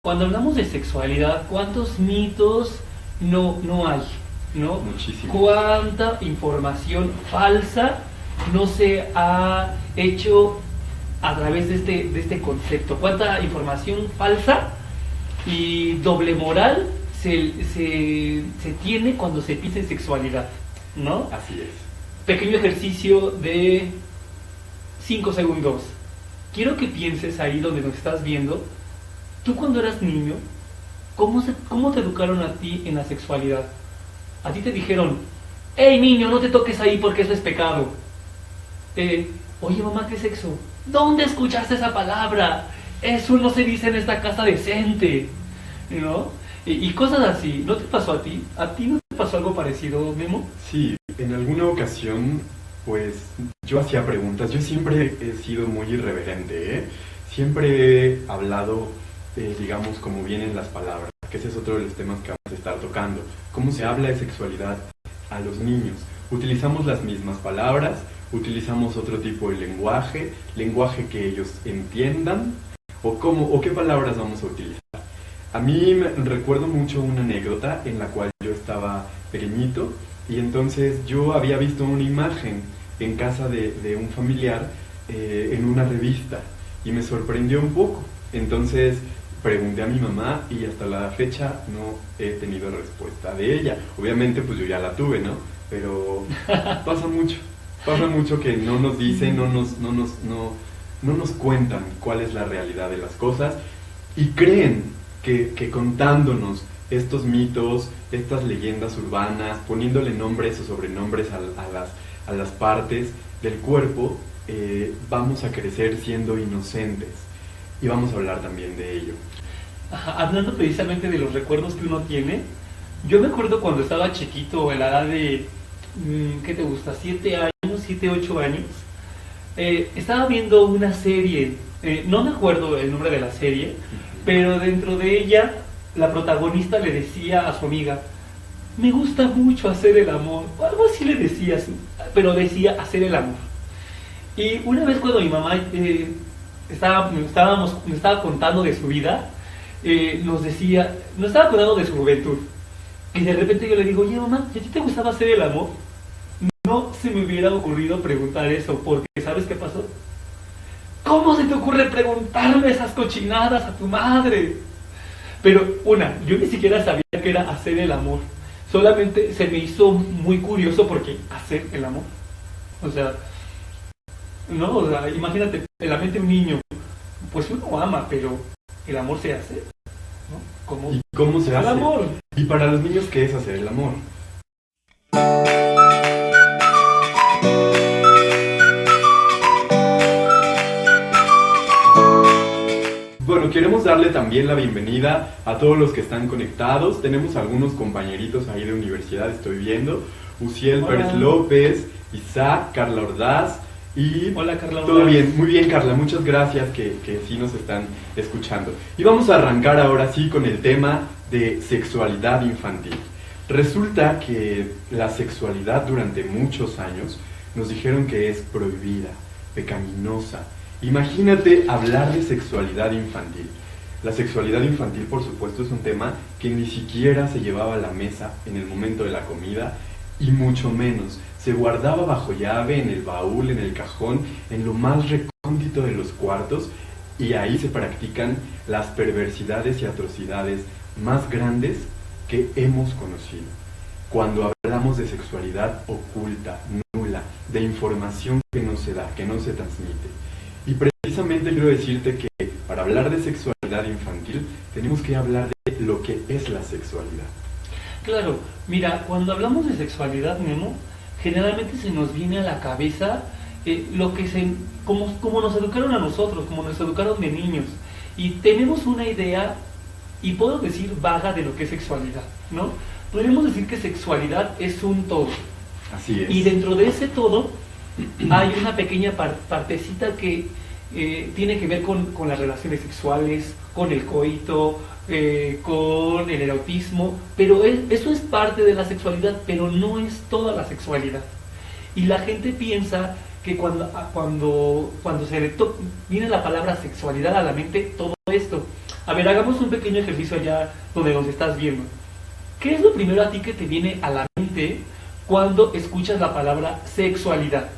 Cuando hablamos de sexualidad, ¿cuántos mitos no hay? ¿No? Muchísimo. ¿Cuánta información falsa no se ha hecho a través de este concepto? ¿Cuánta información falsa y doble moral se tiene cuando se piensa en sexualidad? ¿No? Así es. Pequeño ejercicio de 5 segundos. Quiero que pienses ahí donde nos estás viendo. Tú cuando eras niño, ¿cómo te educaron a ti en la sexualidad? A ti te dijeron, hey niño, no te toques ahí porque eso es pecado. Oye mamá, ¿qué es sexo? ¿Dónde escuchaste esa palabra? Eso no se dice en esta casa decente, ¿no? Y cosas así. ¿No te pasó a ti? ¿A ti no te pasó algo parecido, Memo? Sí, en alguna ocasión, pues yo hacía preguntas. Yo siempre he sido muy irreverente, ¿eh? Siempre he hablado, digamos, como vienen las palabras, que ese es otro de los temas que vamos a estar tocando. ¿Cómo se habla de sexualidad a los niños? Utilizamos las mismas palabras, utilizamos otro tipo de lenguaje que ellos entiendan, o qué palabras vamos a utilizar. A mí me recuerdo mucho una anécdota en la cual yo estaba pequeñito y entonces yo había visto una imagen en casa de un familiar en una revista y me sorprendió un poco. Entonces pregunté a mi mamá y hasta la fecha no he tenido respuesta de ella. Obviamente pues yo ya la tuve, ¿no? Pero pasa mucho que no nos dicen, no nos cuentan cuál es la realidad de las cosas y creen que contándonos estos mitos, estas leyendas urbanas, poniéndole nombres o sobrenombres a las partes del cuerpo, vamos a crecer siendo inocentes. Y vamos a hablar también de ello. Hablando precisamente de los recuerdos que uno tiene, yo me acuerdo cuando estaba chiquito, en la edad de, ¿qué te gusta? 7 años, 7, 8 años. Estaba viendo una serie, no me acuerdo el nombre de la serie, pero dentro de ella la protagonista le decía a su amiga, me gusta mucho hacer el amor, o algo así le decía, pero decía hacer el amor. Y una vez cuando mi mamá me estaba contando de su vida, nos estaba contando de su juventud, y de repente yo le digo, oye mamá, ¿y a ti te gustaba hacer el amor? No se me hubiera ocurrido preguntar eso, porque ¿sabes qué pasó? ¿Cómo se te ocurre preguntarme esas cochinadas a tu madre? Pero yo ni siquiera sabía que era hacer el amor. Solamente se me hizo muy curioso porque hacer el amor. O sea, imagínate, en la mente de un niño, pues uno ama, pero el amor se hace, ¿no? ¿Y cómo se hace? El amor. Y para los niños, ¿qué es hacer el amor? Bueno, queremos darle también la bienvenida a todos los que están conectados. Tenemos algunos compañeritos ahí de universidad, estoy viendo. Uciel Pérez López, Isaac, Carla Ordaz y... Hola Carla Ordaz. Todo bien, muy bien Carla, muchas gracias que sí nos están escuchando. Y vamos a arrancar ahora sí con el tema de sexualidad infantil. Resulta que la sexualidad durante muchos años nos dijeron que es prohibida, pecaminosa. Imagínate hablar de sexualidad infantil. La sexualidad infantil, por supuesto, es un tema que ni siquiera se llevaba a la mesa en el momento de la comida y mucho menos se guardaba bajo llave en el baúl, en el cajón, en lo más recóndito de los cuartos y ahí se practican las perversidades y atrocidades más grandes que hemos conocido. Cuando hablamos de sexualidad oculta, nula, de información que no se da, que no se transmite. Y precisamente quiero decirte que para hablar de sexualidad infantil tenemos que hablar de lo que es la sexualidad. Claro, mira, cuando hablamos de sexualidad, Memo, generalmente se nos viene a la cabeza como nos educaron a nosotros, como nos educaron de niños. Y tenemos una idea, y puedo decir vaga, de lo que es sexualidad, ¿no? Podríamos decir que sexualidad es un todo. Así es. Y dentro de ese todo hay una pequeña partecita que tiene que ver con las relaciones sexuales, con el coito, con el erotismo, pero eso es parte de la sexualidad, pero no es toda la sexualidad. Y la gente piensa que cuando viene la palabra sexualidad a la mente, todo esto, A ver, hagamos un pequeño ejercicio allá donde nos estás viendo. ¿Qué es lo primero a ti que te viene a la mente cuando escuchas la palabra sexualidad?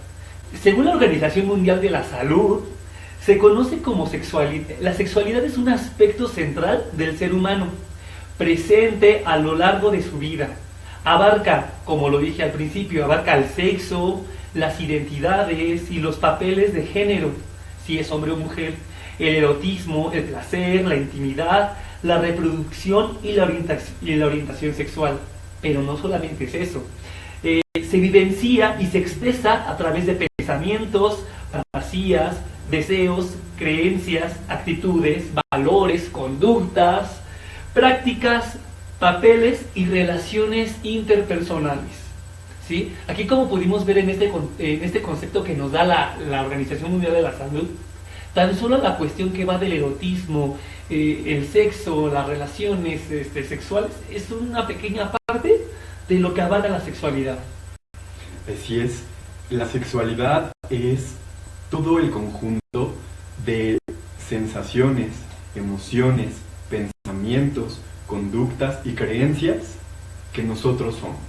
Según la Organización Mundial de la Salud, se conoce como sexualidad. La sexualidad es un aspecto central del ser humano, presente a lo largo de su vida. Abarca, como lo dije al principio, abarca el sexo, las identidades y los papeles de género, si es hombre o mujer, el erotismo, el placer, la intimidad, la reproducción y la orientación sexual. Pero no solamente es eso. Se vivencia y se expresa a través de pensamientos, fantasías, deseos, creencias, actitudes, valores, conductas, prácticas, papeles y relaciones interpersonales. ¿Sí? Aquí, como pudimos ver en este concepto que nos da la Organización Mundial de la Salud, tan solo la cuestión que va del erotismo, el sexo, las relaciones sexuales, es una pequeña parte de lo que abarca la sexualidad. Así es, la sexualidad es todo el conjunto de sensaciones, emociones, pensamientos, conductas y creencias que nosotros somos.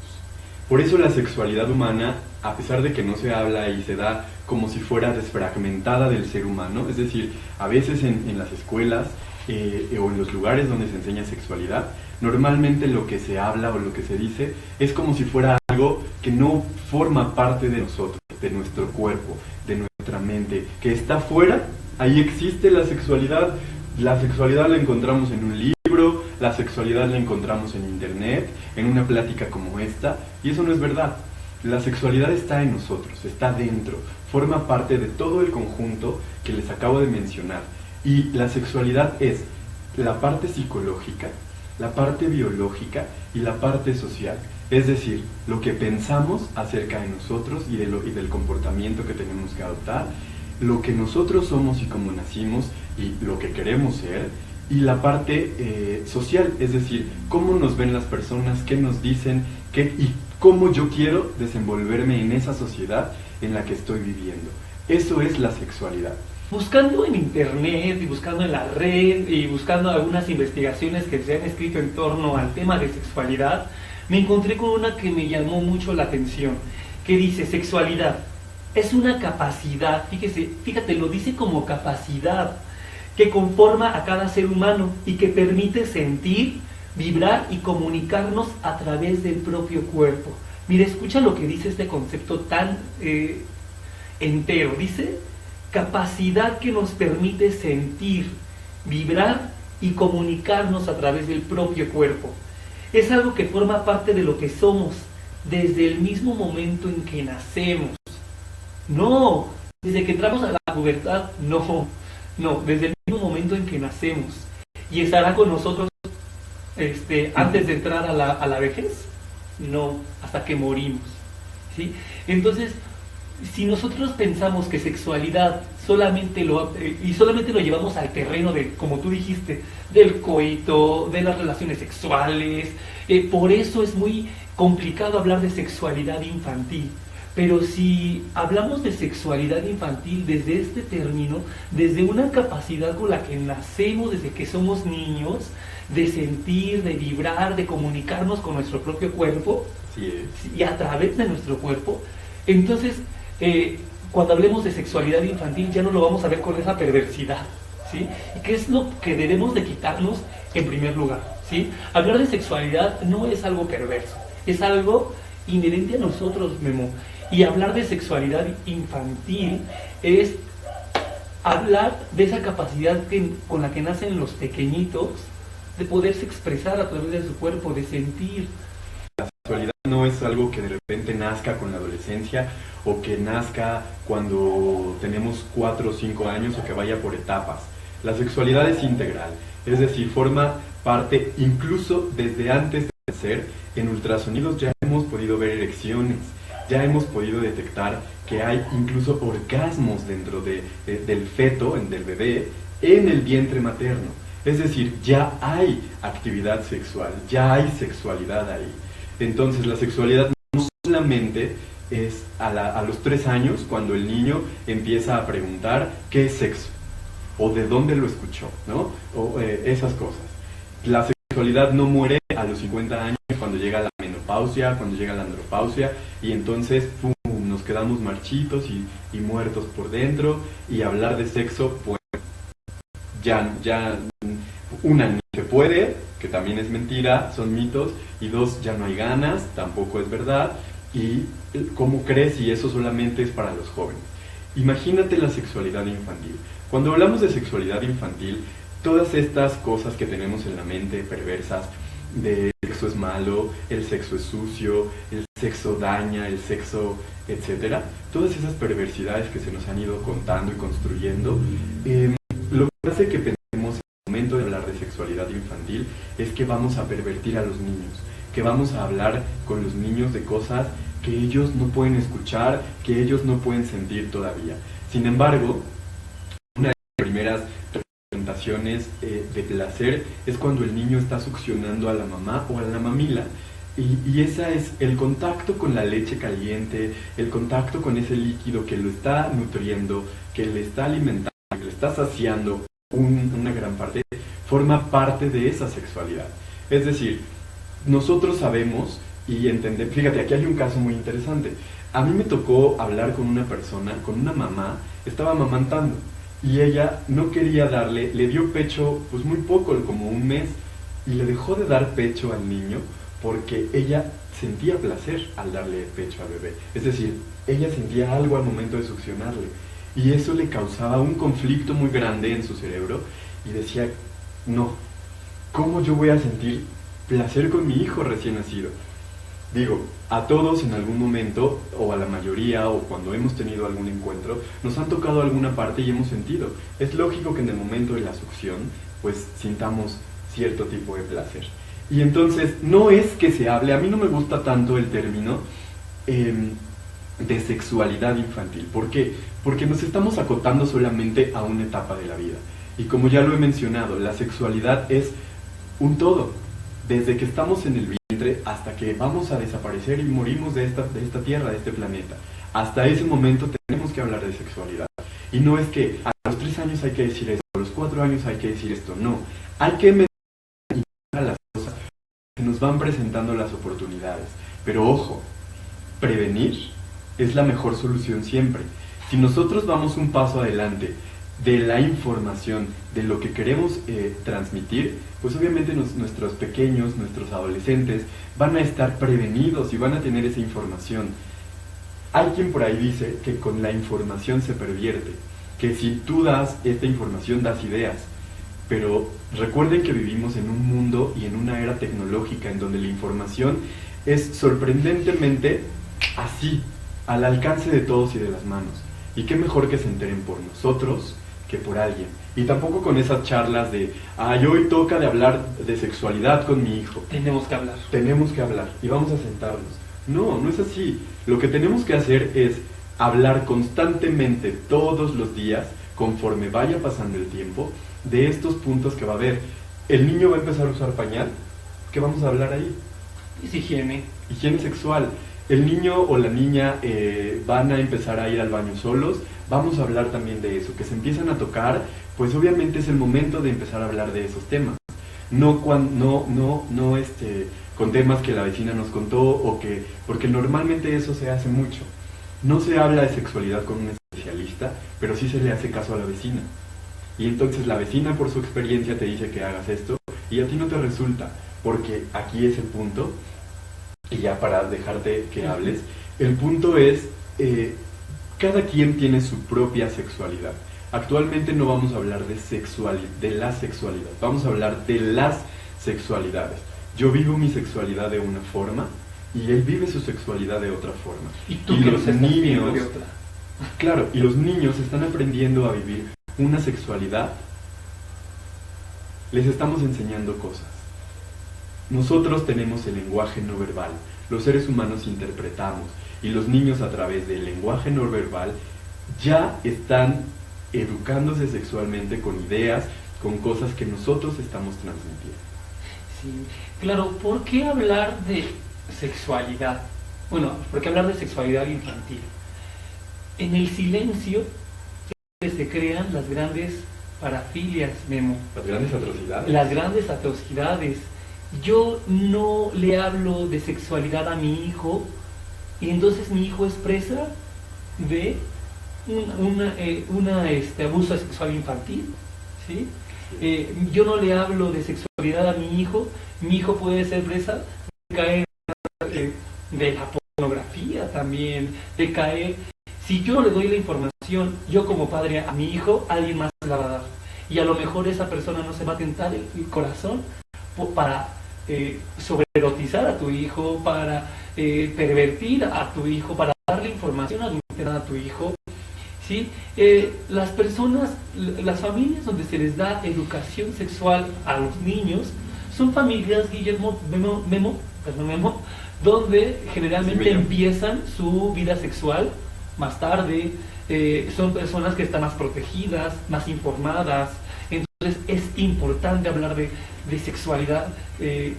Por eso la sexualidad humana, a pesar de que no se habla y se da como si fuera desfragmentada del ser humano, es decir, a veces en las escuelas o en los lugares donde se enseña sexualidad, normalmente lo que se habla o lo que se dice es como si fuera algo que no forma parte de nosotros, de nuestro cuerpo, de nuestra mente, que está fuera. Ahí existe la sexualidad la encontramos en un libro, la sexualidad la encontramos en internet, en una plática como esta, y eso no es verdad. La sexualidad está en nosotros, está dentro, forma parte de todo el conjunto que les acabo de mencionar. Y la sexualidad es la parte psicológica, la parte biológica y la parte social. Es decir, lo que pensamos acerca de nosotros y del comportamiento que tenemos que adoptar, lo que nosotros somos y cómo nacimos y lo que queremos ser, y la parte social, es decir, cómo nos ven las personas, qué nos dicen, y cómo yo quiero desenvolverme en esa sociedad en la que estoy viviendo. Eso es la sexualidad. Buscando en internet y buscando en la red y buscando algunas investigaciones que se han escrito en torno al tema de sexualidad, me encontré con una que me llamó mucho la atención, que dice: sexualidad es una capacidad, fíjate, lo dice como capacidad, que conforma a cada ser humano y que permite sentir, vibrar y comunicarnos a través del propio cuerpo. Mira, escucha lo que dice este concepto tan entero. Dice: capacidad que nos permite sentir, vibrar y comunicarnos a través del propio cuerpo. Es algo que forma parte de lo que somos desde el mismo momento en que nacemos. No, desde que entramos a la pubertad, no, desde el mismo momento en que nacemos. ¿Y estará con nosotros antes de entrar a la vejez? No, hasta que morimos. ¿Sí? Entonces, si nosotros pensamos que sexualidad solamente lo llevamos al terreno de, como tú dijiste, del coito, de las relaciones sexuales, por eso es muy complicado hablar de sexualidad infantil. Pero si hablamos de sexualidad infantil desde este término, desde una capacidad con la que nacemos desde que somos niños, de sentir, de vibrar, de comunicarnos con nuestro propio cuerpo, y a través de nuestro cuerpo, entonces cuando hablemos de sexualidad infantil ya no lo vamos a ver con esa perversidad, ¿sí? ¿Y qué es lo que debemos de quitarnos en primer lugar? ¿Sí? Hablar de sexualidad no es algo perverso, es algo inherente a nosotros, Memo. Y hablar de sexualidad infantil es hablar de esa capacidad con la que nacen los pequeñitos de poderse expresar a través de su cuerpo, de sentir. La sexualidad no es algo que de repente nazca con la adolescencia o que nazca cuando tenemos 4 o 5 años o que vaya por etapas. La sexualidad es integral, es decir, forma parte incluso desde antes de nacer. En ultrasonidos ya hemos podido ver erecciones, ya hemos podido detectar que hay incluso orgasmos dentro del feto, del bebé, en el vientre materno. Es decir, ya hay actividad sexual, ya hay sexualidad ahí. Entonces la sexualidad no solamente es a los 3 años cuando el niño empieza a preguntar qué es sexo. o de dónde lo escuchó, ¿no? O esas cosas. La sexualidad no muere a los 50 años cuando llega la menopausia, cuando llega la andropausia, y entonces ¡pum!, nos quedamos marchitos y muertos por dentro, y hablar de sexo, pues ya una, ni se puede, que también es mentira, son mitos, y dos, ya no hay ganas, tampoco es verdad, y ¿cómo crees si eso solamente es para los jóvenes? Imagínate la sexualidad infantil. Cuando hablamos de sexualidad infantil, todas estas cosas que tenemos en la mente perversas, de el sexo es malo, el sexo es sucio, el sexo daña, el sexo, etcétera, todas esas perversidades que se nos han ido contando y construyendo, lo que hace que pensemos en el momento de hablar de sexualidad infantil es que vamos a pervertir a los niños, que vamos a hablar con los niños de cosas que ellos no pueden escuchar, que ellos no pueden sentir todavía. Sin embargo, una de las primeras representaciones de placer es cuando el niño está succionando a la mamá o a la mamila, y ese es el contacto con la leche caliente, el contacto con ese líquido que lo está nutriendo, que le está alimentando, que le está saciando una gran parte, forma parte de esa sexualidad. Es decir, nosotros sabemos y entendemos. Fíjate, aquí hay un caso muy interesante. A mí me tocó hablar con una persona, con una mamá, estaba amamantando, y ella no quería darle, le dio pecho pues muy poco, como un mes, y le dejó de dar pecho al niño porque ella sentía placer al darle pecho al bebé. Es decir, ella sentía algo al momento de succionarle, y eso le causaba un conflicto muy grande en su cerebro, y decía, no, ¿cómo yo voy a sentir placer con mi hijo recién nacido? Digo, a todos en algún momento, o a la mayoría, o cuando hemos tenido algún encuentro, nos han tocado alguna parte y hemos sentido. Es lógico que en el momento de la succión, pues sintamos cierto tipo de placer. Y entonces, no es que se hable, a mí no me gusta tanto el término de sexualidad infantil. ¿Por qué? Porque nos estamos acotando solamente a una etapa de la vida. Y como ya lo he mencionado, la sexualidad es un todo. Desde que estamos en el vientre hasta que vamos a desaparecer y morimos de esta tierra, de este planeta. Hasta ese momento tenemos que hablar de sexualidad. Y no es que a los 3 años hay que decir esto, a los 4 años hay que decir esto. No, hay que meter a las cosas que nos van presentando las oportunidades. Pero ojo, prevenir es la mejor solución siempre. Si nosotros vamos un paso adelante de la información, de lo que queremos transmitir, pues obviamente nuestros pequeños, nuestros adolescentes van a estar prevenidos y van a tener esa información. Hay quien por ahí dice que con la información se pervierte, que si tú das esta información das ideas, pero recuerden que vivimos en un mundo y en una era tecnológica en donde la información es sorprendentemente así, al alcance de todos y de las manos. Y qué mejor que se enteren por nosotros que por alguien. Y tampoco con esas charlas de, hoy toca de hablar de sexualidad con mi hijo. Tenemos que hablar. Tenemos que hablar y vamos a sentarnos. No, no es así. Lo que tenemos que hacer es hablar constantemente, todos los días, conforme vaya pasando el tiempo, de estos puntos que va a haber. El niño va a empezar a usar pañal. ¿Qué vamos a hablar ahí? Es higiene. Higiene sexual. El niño o la niña van a empezar a ir al baño solos. Vamos a hablar también de eso, que se empiezan a tocar, pues obviamente es el momento de empezar a hablar de esos temas. No con temas que la vecina nos contó, porque normalmente eso se hace mucho. No se habla de sexualidad con un especialista, pero sí se le hace caso a la vecina. Y entonces la vecina por su experiencia te dice que hagas esto, y a ti no te resulta, porque aquí es el punto, y ya para dejarte que hables, el punto es, cada quien tiene su propia sexualidad. Actualmente no vamos a hablar de la sexualidad, vamos a hablar de las sexualidades. Yo vivo mi sexualidad de una forma y él vive su sexualidad de otra forma. Y tú que los niños de otra. Claro, y los niños están aprendiendo a vivir una sexualidad. Les estamos enseñando cosas. Nosotros tenemos el lenguaje no verbal. Los seres humanos interpretamos, y los niños a través del lenguaje no verbal ya están educándose sexualmente con ideas, con cosas que nosotros estamos transmitiendo. Sí, claro, ¿por qué hablar de sexualidad? Bueno, ¿por qué hablar de sexualidad infantil? En el silencio se crean las grandes parafilias, Memo. Las grandes atrocidades. Las grandes atrocidades. Yo no le hablo de sexualidad a mi hijo y entonces mi hijo es presa de abuso sexual infantil, ¿sí? Yo no le hablo de sexualidad a mi hijo puede ser presa de caer de la pornografía también, de caer. Si yo le doy la información, yo como padre a mi hijo, alguien más la va a dar. Y a lo mejor esa persona no se va a tentar el corazón para sobreerotizar a tu hijo, para pervertir a tu hijo, para darle información adulterada a tu hijo. ¿Sí? Las personas, las familias donde se les da educación sexual a los niños, son familias, Guillermo, Memo, donde generalmente empiezan su vida sexual más tarde, son personas que están más protegidas, más informadas. Entonces es importante hablar de sexualidad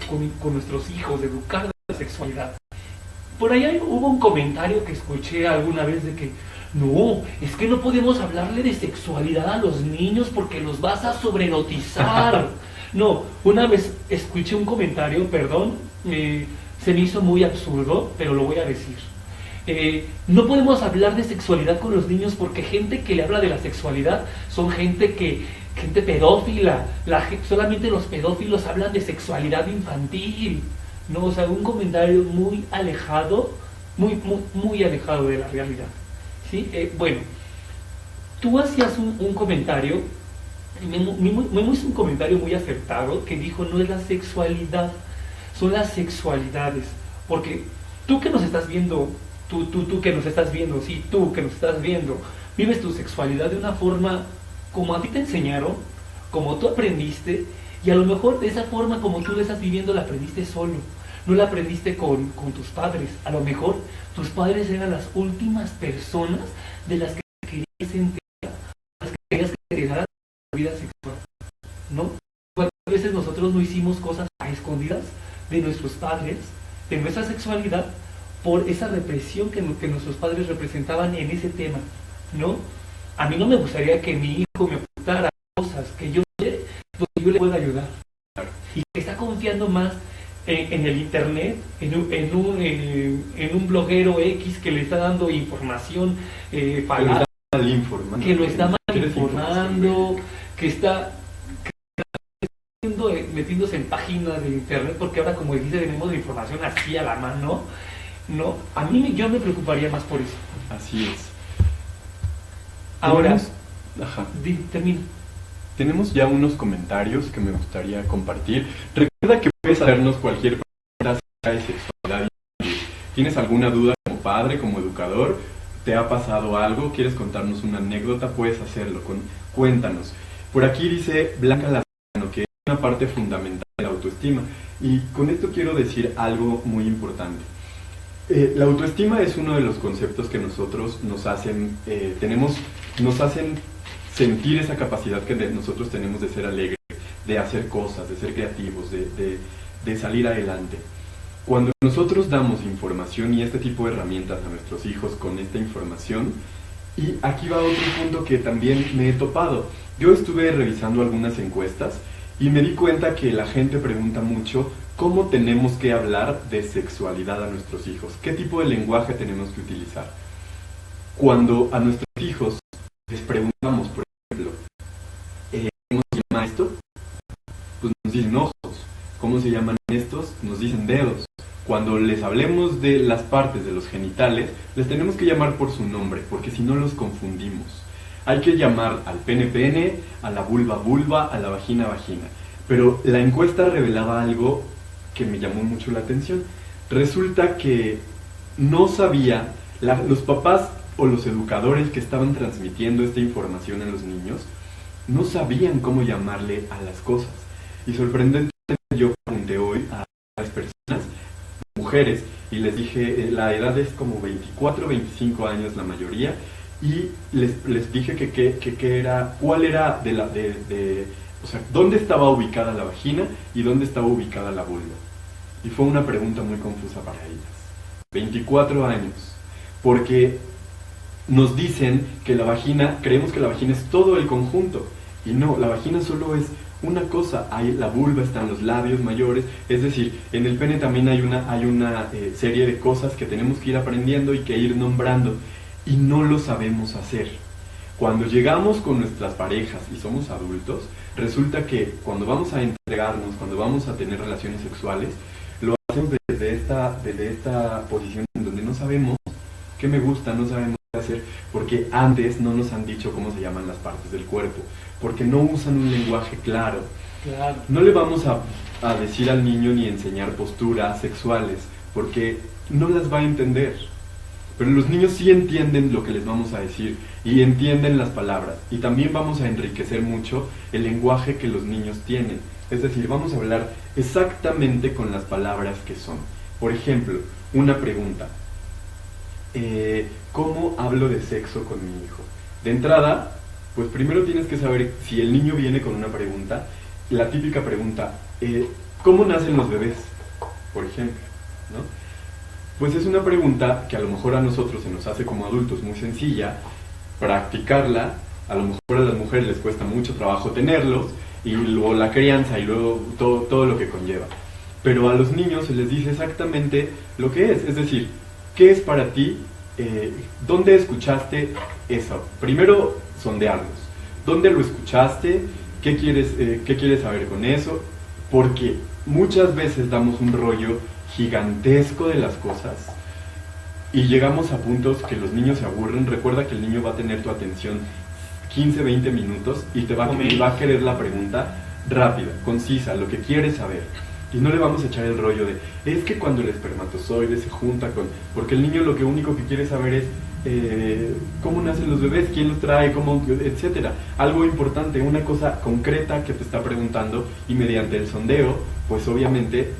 con nuestros hijos, de educar de la sexualidad. Por ahí hubo un comentario que escuché alguna vez de que no, es que no podemos hablarle de sexualidad a los niños porque los vas a sobreerotizar. No, una vez escuché un comentario, perdón, se me hizo muy absurdo, pero lo voy a decir. No podemos hablar de sexualidad con los niños porque gente que le habla de la sexualidad son gente pedófila. Solamente los pedófilos hablan de sexualidad infantil. No, o sea, un comentario muy alejado, muy alejado de la realidad. ¿Sí? Bueno, tú hacías un comentario, Memo hizo un comentario muy acertado que dijo no es la sexualidad, son las sexualidades. Porque tú que nos estás viendo, tú que nos estás viendo, sí, tú que nos estás viendo, vives tu sexualidad de una forma como a ti te enseñaron, como tú aprendiste, y a lo mejor de esa forma como tú la estás viviendo la aprendiste solo, no la aprendiste con tus padres. A lo mejor tus padres eran las últimas personas de las que querías enterar, las que querías que te heredaran la vida sexual, ¿no? ¿Cuántas veces nosotros no hicimos cosas a escondidas de nuestros padres, de nuestra sexualidad, por esa represión que nuestros padres representaban en ese tema, ¿no? A mí no me gustaría que mi hijo me ocultara cosas que yo sé, donde yo le pueda ayudar. Y que está confiando más en el internet, en un bloguero X que le está dando información falaz, que lo está mal informando, que está metiéndose en páginas de internet, porque ahora, como dice, tenemos la información así a la mano, ¿no? Yo me preocuparía más por eso. Así es. Ahora, termino. Tenemos ya unos comentarios que me gustaría compartir. Recuerda que puedes hacernos cualquier pregunta de sexualidad. ¿Tienes alguna duda como padre, como educador? ¿Te ha pasado algo? ¿Quieres contarnos una anécdota? Puedes hacerlo. Cuéntanos. Por aquí dice Blanca Lazano que es una parte fundamental de la autoestima. Y con esto quiero decir algo muy importante. La autoestima es uno de los conceptos que nosotros nos hacen sentir esa capacidad que nosotros tenemos de ser alegres, de hacer cosas, de ser creativos, de salir adelante. Cuando nosotros damos información y este tipo de herramientas a nuestros hijos con esta información, y aquí va otro punto que también me he topado. Yo estuve revisando algunas encuestas y me di cuenta que la gente pregunta mucho cómo tenemos que hablar de sexualidad a nuestros hijos, qué tipo de lenguaje tenemos que utilizar. Cuando a nuestros hijos les preguntamos, por ejemplo, ¿cómo se llama esto? Pues nos dicen ojos. ¿Cómo se llaman estos? Nos dicen dedos. Cuando les hablemos de las partes de los genitales, les tenemos que llamar por su nombre, porque si no los confundimos. Hay que llamar al pene pene, a la vulva vulva, a la vagina vagina. Pero la encuesta revelaba algo que me llamó mucho la atención. Resulta que no sabía, los papás o los educadores que estaban transmitiendo esta información a los niños, no sabían cómo llamarle a las cosas. Y sorprendentemente yo pregunté hoy a las personas, mujeres, y les dije, la edad es como 24, 25 años la mayoría, y les dije que era, cuál era o sea, dónde estaba ubicada la vagina y dónde estaba ubicada la vulva. Y fue una pregunta muy confusa para ellas. 24 años, porque nos dicen que la vagina, creemos que la vagina es todo el conjunto, Y no, la vagina solo es una cosa. Hay, la vulva está en los labios mayores, es decir, en el pene también hay una serie de cosas que tenemos que ir aprendiendo y que ir nombrando, y no lo sabemos hacer. Cuando llegamos con nuestras parejas y somos adultos, resulta que cuando vamos a entregarnos, cuando vamos a tener relaciones sexuales, lo hacemos desde esta posición en donde no sabemos qué me gusta, no sabemos qué hacer, porque antes no nos han dicho cómo se llaman las partes del cuerpo, porque no usan un lenguaje claro. Claro. No le vamos a decir al niño ni enseñar posturas sexuales, porque no las va a entender. Pero los niños sí entienden lo que les vamos a decir y entienden las palabras. Y también vamos a enriquecer mucho el lenguaje que los niños tienen. Es decir, vamos a hablar exactamente con las palabras que son. Por ejemplo, una pregunta. ¿Cómo hablo de sexo con mi hijo? De entrada, pues primero tienes que saber si el niño viene con una pregunta. La típica pregunta, ¿cómo nacen los bebés? Por ejemplo, ¿no? Pues es una pregunta que a lo mejor a nosotros se nos hace como adultos muy sencilla, practicarla, a lo mejor a las mujeres les cuesta mucho trabajo tenerlos, y luego la crianza y luego todo lo que conlleva. Pero a los niños se les dice exactamente lo que es decir, ¿qué es para ti? ¿Dónde escuchaste eso? Primero, sondearlos. ¿Dónde lo escuchaste? ¿Qué quieres saber con eso? Porque muchas veces damos un rollo gigantesco de las cosas y llegamos a puntos que los niños se aburren. Recuerda que el niño va a tener tu atención 15, 20 minutos y te va a querer la pregunta rápida, concisa, lo que quiere saber. Y no le vamos a echar el rollo de, es que cuando el espermatozoide se junta con... Porque el niño lo que único que quiere saber es cómo nacen los bebés, quién los trae, cómo, etcétera. Algo importante, una cosa concreta que te está preguntando, y mediante el sondeo, pues obviamente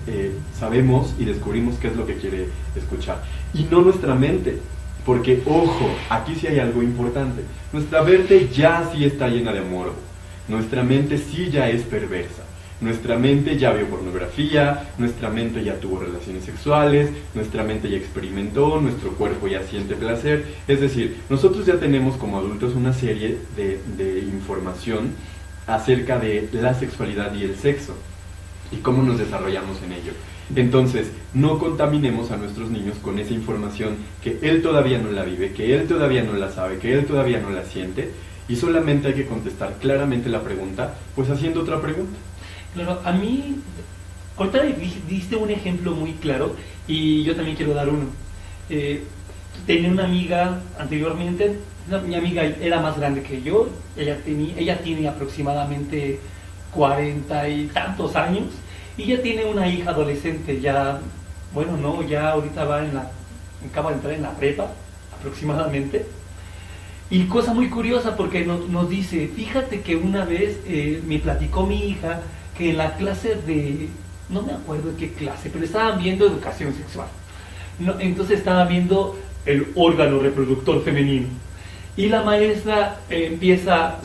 sabemos y descubrimos qué es lo que quiere escuchar. Y no nuestra mente, porque ojo, aquí sí hay algo importante. Nuestra mente ya sí está llena de amor. Nuestra mente sí ya es perversa. Nuestra mente ya vio pornografía, nuestra mente ya tuvo relaciones sexuales, nuestra mente ya experimentó, nuestro cuerpo ya siente placer. Es decir, nosotros ya tenemos como adultos una serie de información acerca de la sexualidad y el sexo y cómo nos desarrollamos en ello. Entonces, no contaminemos a nuestros niños con esa información que él todavía no la vive, que él todavía no la sabe, que él todavía no la siente, y solamente hay que contestar claramente la pregunta, pues haciendo otra pregunta. Claro, a mí, ahorita diste un ejemplo muy claro y yo también quiero dar uno. Tenía una amiga anteriormente, mi amiga era más grande que yo, ella tiene aproximadamente 40 y tantos años, y ella tiene una hija adolescente ya, bueno, no, ya ahorita acaba de entrar en la prepa aproximadamente. Y cosa muy curiosa porque nos dice, fíjate que una vez me platicó mi hija que en la clase de, no me acuerdo de qué clase, pero estaban viendo educación sexual. No, entonces estaban viendo el órgano reproductor femenino. Y la maestra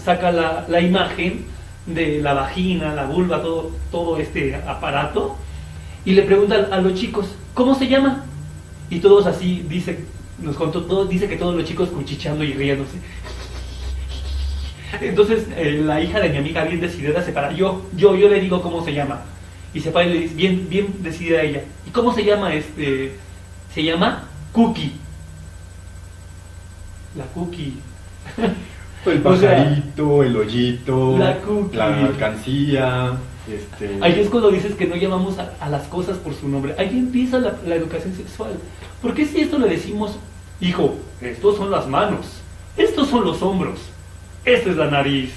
saca la imagen de la vagina, la vulva, todo este aparato, y le pregunta a los chicos, ¿cómo se llama? Y todos así, nos contó todo, dice que todos los chicos cuchicheando y riéndose. Entonces la hija de mi amiga, bien decidida, se para. Yo le digo cómo se llama. Y se para y le dice, bien decidida ella. ¿Y cómo se llama Se llama Cookie. La Cookie. El pajarito, o sea, el hoyito, la Cookie, la alcancía. Ahí es cuando dices que no llamamos a las cosas por su nombre. Ahí empieza la educación sexual. Porque si esto le decimos, hijo, estos son las manos, estos son los hombros, esta es la nariz,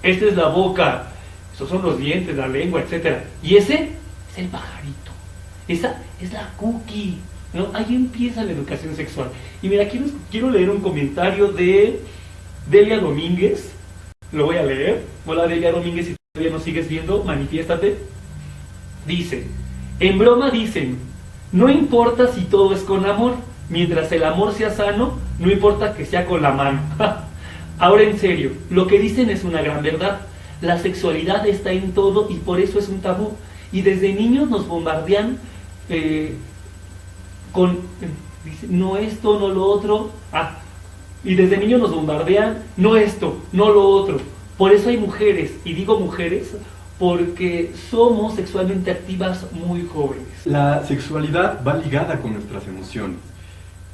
esta es la boca, estos son los dientes, la lengua, etc. Y ese es el pajarito, esa es la Cookie, ¿no? Ahí empieza la educación sexual. Y mira, quiero leer un comentario de Delia Domínguez. Lo voy a leer. Hola Delia Domínguez, si todavía nos sigues viendo, manifiéstate. Dice, en broma dicen, no importa si todo es con amor, mientras el amor sea sano, no importa que sea con la mano. Ahora en serio, lo que dicen es una gran verdad. La sexualidad está en todo y por eso es un tabú. Y desde niños nos bombardean dice, no esto, no lo otro. Y desde niños nos bombardean, no esto, no lo otro. Por eso hay mujeres, y digo mujeres porque somos sexualmente activas muy jóvenes. La sexualidad va ligada con nuestras emociones.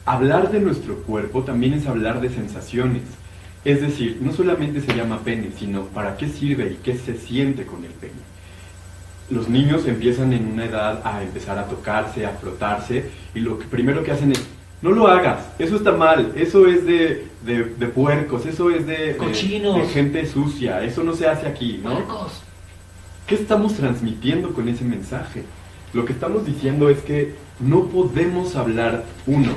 Hablar de nuestro cuerpo también es hablar de sensaciones. Es decir, no solamente se llama pene, sino para qué sirve y qué se siente con el pene. Los niños empiezan en una edad a empezar a tocarse, a frotarse, y lo que primero que hacen es, no lo hagas, eso está mal, eso es de puercos, eso es de cochinos, de gente sucia, eso no se hace aquí, ¿no? Puercos. ¿Qué estamos transmitiendo con ese mensaje? Lo que estamos diciendo es que no podemos hablar, uno,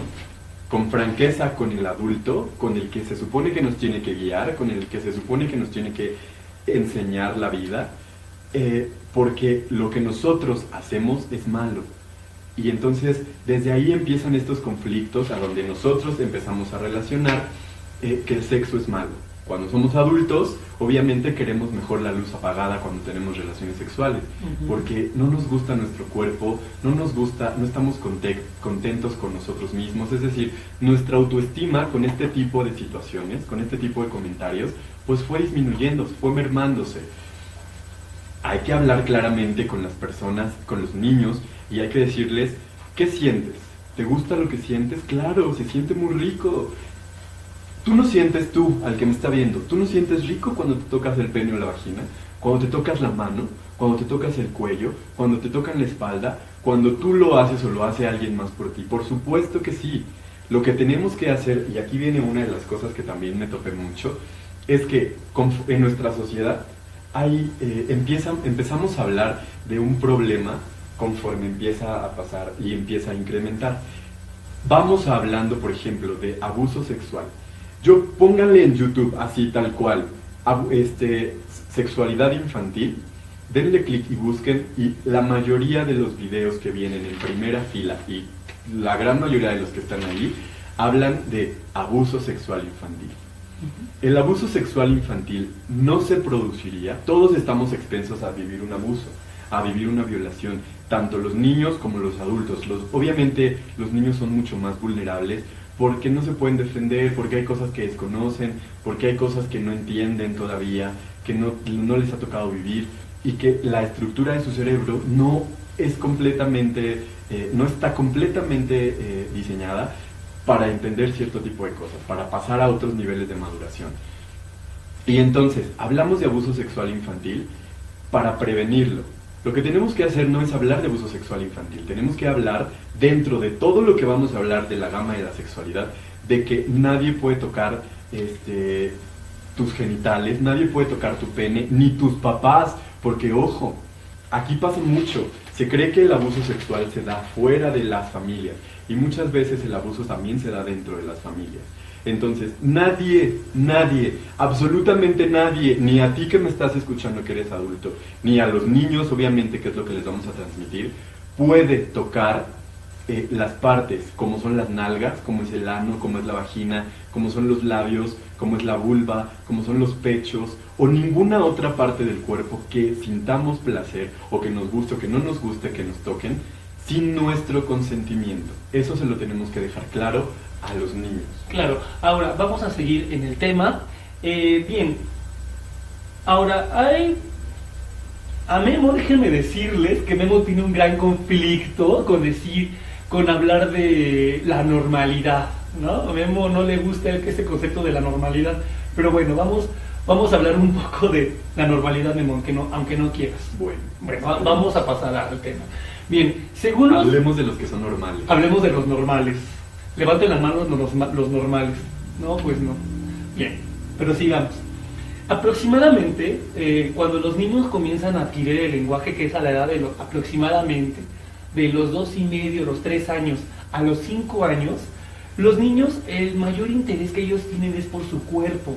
con franqueza con el adulto, con el que se supone que nos tiene que guiar, con el que se supone que nos tiene que enseñar la vida, porque lo que nosotros hacemos es malo. Y entonces desde ahí empiezan estos conflictos a donde nosotros empezamos a relacionar que el sexo es malo. Cuando somos adultos, obviamente queremos mejor la luz apagada cuando tenemos relaciones sexuales, porque no nos gusta nuestro cuerpo, no estamos contentos con nosotros mismos, es decir, nuestra autoestima con este tipo de situaciones, con este tipo de comentarios, pues fue disminuyendo, fue mermándose. Hay que hablar claramente con las personas, con los niños, y hay que decirles, ¿qué sientes? ¿Te gusta lo que sientes? Claro, se siente muy rico. Tú no sientes, tú, al que me está viendo, tú no sientes rico cuando te tocas el pene o la vagina, cuando te tocas la mano, cuando te tocas el cuello, cuando te tocan la espalda, cuando tú lo haces o lo hace alguien más por ti. Por supuesto que sí. Lo que tenemos que hacer, y aquí viene una de las cosas que también me topé mucho, es que en nuestra sociedad empezamos a hablar de un problema conforme empieza a pasar y empieza a incrementar. Vamos hablando, por ejemplo, de abuso sexual. Pónganle en YouTube así tal cual, sexualidad infantil, denle clic y busquen, y la mayoría de los videos que vienen en primera fila, y la gran mayoría de los que están ahí, hablan de abuso sexual infantil. El abuso sexual infantil no se produciría, todos estamos expensos a vivir un abuso, a vivir una violación, tanto los niños como los adultos. Obviamente los niños son mucho más vulnerables porque no se pueden defender, porque hay cosas que desconocen, porque hay cosas que no entienden todavía, que no les ha tocado vivir, y que la estructura de su cerebro no está completamente diseñada para entender cierto tipo de cosas, para pasar a otros niveles de maduración. Y entonces, hablamos de abuso sexual infantil para prevenirlo. Lo que tenemos que hacer no es hablar de abuso sexual infantil, tenemos que hablar, dentro de todo lo que vamos a hablar de la gama de la sexualidad, de que nadie puede tocar tus genitales, nadie puede tocar tu pene, ni tus papás, porque ojo, aquí pasa mucho, se cree que el abuso sexual se da fuera de las familias, y muchas veces el abuso también se da dentro de las familias. Entonces, nadie, absolutamente nadie, ni a ti que me estás escuchando que eres adulto, ni a los niños, obviamente, que es lo que les vamos a transmitir, puede tocar las partes, como son las nalgas, como es el ano, como es la vagina, como son los labios, como es la vulva, como son los pechos, o ninguna otra parte del cuerpo que sintamos placer, o que nos guste o que no nos guste que nos toquen, sin nuestro consentimiento. Eso se lo tenemos que dejar claro a los niños. Claro, ahora vamos a seguir en el tema. Bien, ahora a Memo, déjenme decirles que Memo tiene un gran conflicto con hablar de la normalidad, ¿no? A Memo no le gusta ese concepto de la normalidad, pero bueno, vamos a hablar un poco de la normalidad, Memo, aunque no quieras. Bueno, vamos a pasar al tema. Bien, según hablemos de los que son normales. Hablemos de los normales. Levanten las manos los normales. No, pues no. Bien, pero sigamos. Aproximadamente, cuando los niños comienzan a adquirir el lenguaje, que es a la edad de aproximadamente de los 2,5, los 3 años a los 5 años, los niños, el mayor interés que ellos tienen es por su cuerpo,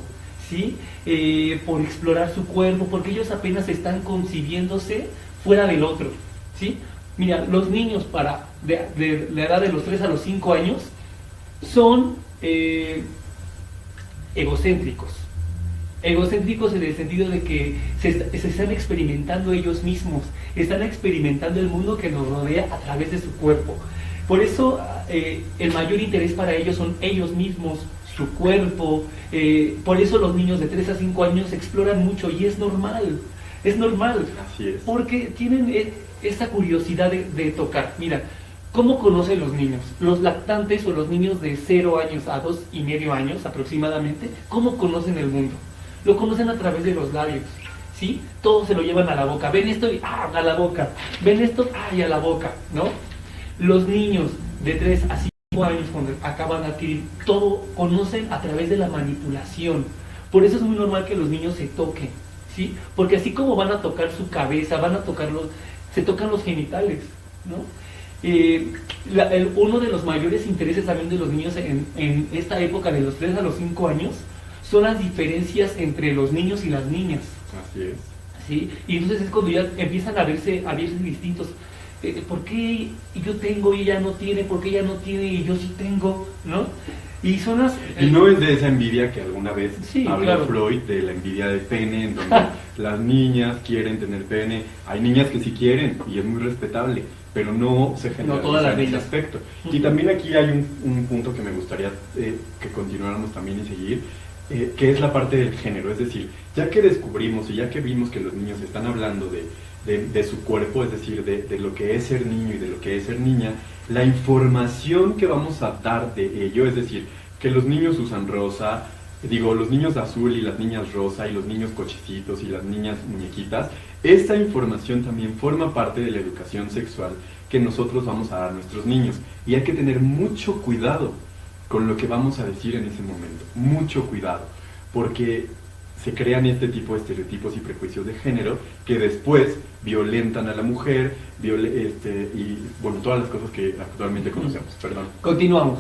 ¿sí? Por explorar su cuerpo, porque ellos apenas están concibiéndose fuera del otro, ¿sí? Mira, los niños de la edad de los 3 a los 5 años son egocéntricos. Egocéntricos en el sentido de que se están experimentando ellos mismos, están experimentando el mundo que nos rodea a través de su cuerpo. Por eso el mayor interés para ellos son ellos mismos, su cuerpo. Por eso los niños de 3 a 5 años exploran mucho y es normal. Es normal. Así es. Porque tienen esa curiosidad de tocar. Mira, ¿cómo conocen los niños? Los lactantes o los niños de 0 años a 2,5 años aproximadamente, ¿cómo conocen el mundo? Lo conocen a través de los labios, ¿sí? Todo se lo llevan a la boca. Ven esto y a la boca. Ven esto y a la boca, ¿no? Los niños de 3 a 5 años cuando acaban de adquirir, todo conocen a través de la manipulación. Por eso es muy normal que los niños se toquen, ¿sí? Porque así como van a tocar su cabeza, se tocan los genitales, ¿no? Uno de los mayores intereses también de los niños en esta época de los 3 a los 5 años son las diferencias entre los niños y las niñas. Así es. ¿Sí? Y entonces es cuando ya empiezan a verse distintos. ¿Por qué yo tengo y ella no tiene? ¿Por qué ella no tiene y yo sí tengo? ¿No? Y son las... Y no es de esa envidia que alguna vez habló claro. Freud, de la envidia del pene, en donde las niñas quieren tener pene. Hay niñas que sí quieren y es muy respetable, pero no se generaliza todas las en ese niñas. aspecto. Y también aquí hay un punto que me gustaría que continuáramos también y seguir, que es la parte del género. Es decir, ya que descubrimos y ya que vimos que los niños están hablando de su cuerpo, es decir, de lo que es ser niño y de lo que es ser niña, la información que vamos a dar de ello, es decir, que los niños usan rosa, los niños azul y las niñas rosa y los niños cochecitos y las niñas muñequitas, esta información también forma parte de la educación sexual que nosotros vamos a dar a nuestros niños. Y hay que tener mucho cuidado con lo que vamos a decir en ese momento, mucho cuidado, porque se crean este tipo de estereotipos y prejuicios de género que después violentan a la mujer, y bueno, todas las cosas que actualmente conocemos. Perdón. Continuamos.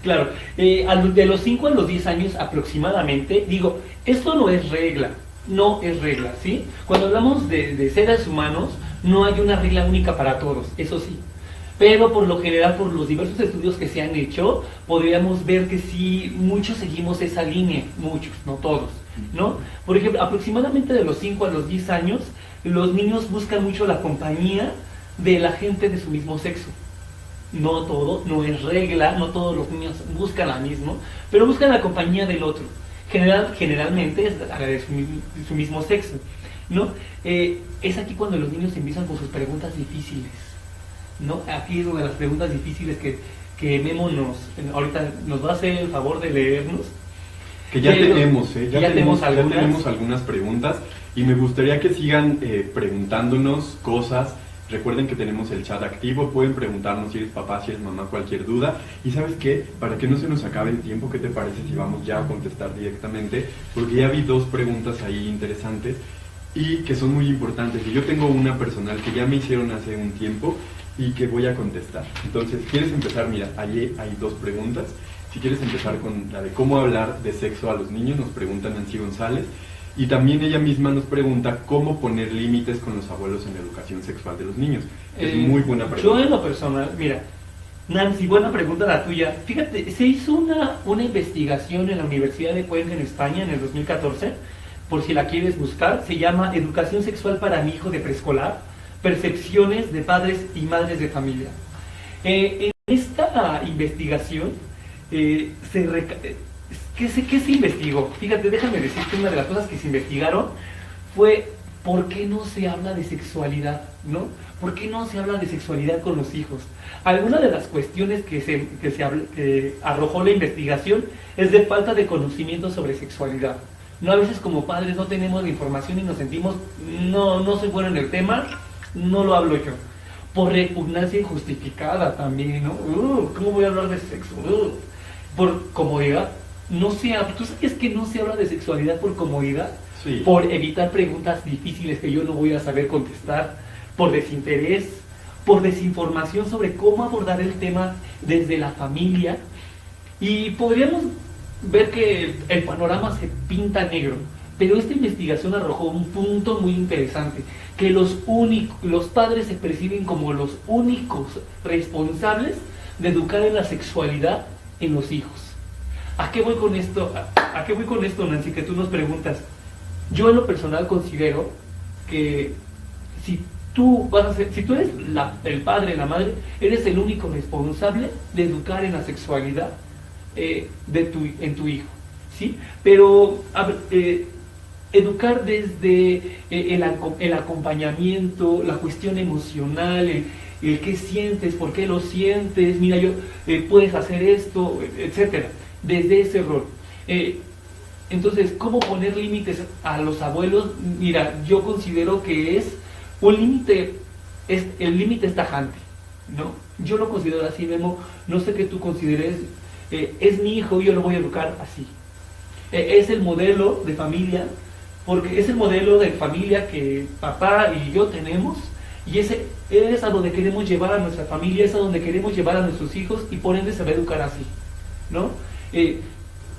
Claro, de los 5 a los 10 años aproximadamente, esto no es regla, ¿sí? Cuando hablamos de seres humanos, no hay una regla única para todos, eso sí. Pero por lo general, por los diversos estudios que se han hecho, podríamos ver que sí, muchos seguimos esa línea, muchos, no todos, ¿no? Por ejemplo, aproximadamente de los 5 a los 10 años, los niños buscan mucho la compañía de la gente de su mismo sexo. No todo, no es regla, no todos los niños buscan la misma, pero buscan la compañía del otro. Generalmente es la de su mismo sexo, ¿no? Es aquí cuando los niños empiezan con sus preguntas difíciles, ¿no? Aquí es una de las preguntas difíciles que Memo ahorita nos va a hacer el favor de leernos. Que ya tenemos, ya tenemos algunas preguntas y me gustaría que sigan preguntándonos cosas. Recuerden que tenemos el chat activo, pueden preguntarnos si eres papá, si eres mamá, cualquier duda. Y ¿sabes qué? Para que no se nos acabe el tiempo, ¿qué te parece si vamos ya a contestar directamente? Porque ya vi 2 preguntas ahí interesantes y que son muy importantes. Y yo tengo una personal que ya me hicieron hace un tiempo y que voy a contestar. Entonces, ¿quieres empezar? Mira, allí hay 2 preguntas. Si quieres empezar con la de cómo hablar de sexo a los niños, nos pregunta Nancy González. Y también ella misma nos pregunta cómo poner límites con los abuelos en la educación sexual de los niños. Es muy buena pregunta. Yo en lo personal, mira, Nancy, buena pregunta la tuya. Fíjate, se hizo una investigación en la Universidad de Cuenca en España en el 2014, por si la quieres buscar, se llama Educación Sexual para mi hijo de preescolar, percepciones de padres y madres de familia. En esta investigación, ¿qué se investigó? Fíjate, déjame decirte, una de las cosas que se investigaron fue ¿por qué no se habla de sexualidad? ¿No? ¿Por qué no se habla de sexualidad con los hijos? Alguna de las cuestiones que arrojó la investigación es de falta de conocimiento sobre sexualidad. No, a veces como padres no tenemos la información y nos sentimos, no soy bueno en el tema, no lo hablo yo. Por repugnancia injustificada también, ¿no? ¿Cómo voy a hablar de sexo? Por comodidad. ¿Tú sabes que no se habla de sexualidad por comodidad? Sí. Por evitar preguntas difíciles que yo no voy a saber contestar, por desinterés, por desinformación sobre cómo abordar el tema desde la familia. Y podríamos ver que el panorama se pinta negro, pero esta investigación arrojó un punto muy interesante, que los padres se perciben como los únicos responsables de educar en la sexualidad en los hijos. ¿A qué voy con esto? Nancy? Que tú nos preguntas. Yo en lo personal considero que si tú eres el padre, la madre, eres el único responsable de educar en la sexualidad en tu hijo, ¿sí? Pero educar desde el acompañamiento, la cuestión emocional, el qué sientes, por qué lo sientes, mira, puedes hacer esto, etcétera, desde ese rol. Entonces, ¿cómo poner límites a los abuelos? Mira, yo considero que es un límite, el límite es tajante, ¿no? Yo lo considero así, Memo, no sé qué tú consideres, es mi hijo, yo lo voy a educar así. Es el modelo de familia, porque es el modelo de familia que papá y yo tenemos, y ese es a donde queremos llevar a nuestra familia, es a donde queremos llevar a nuestros hijos, y por ende se va a educar así, ¿no?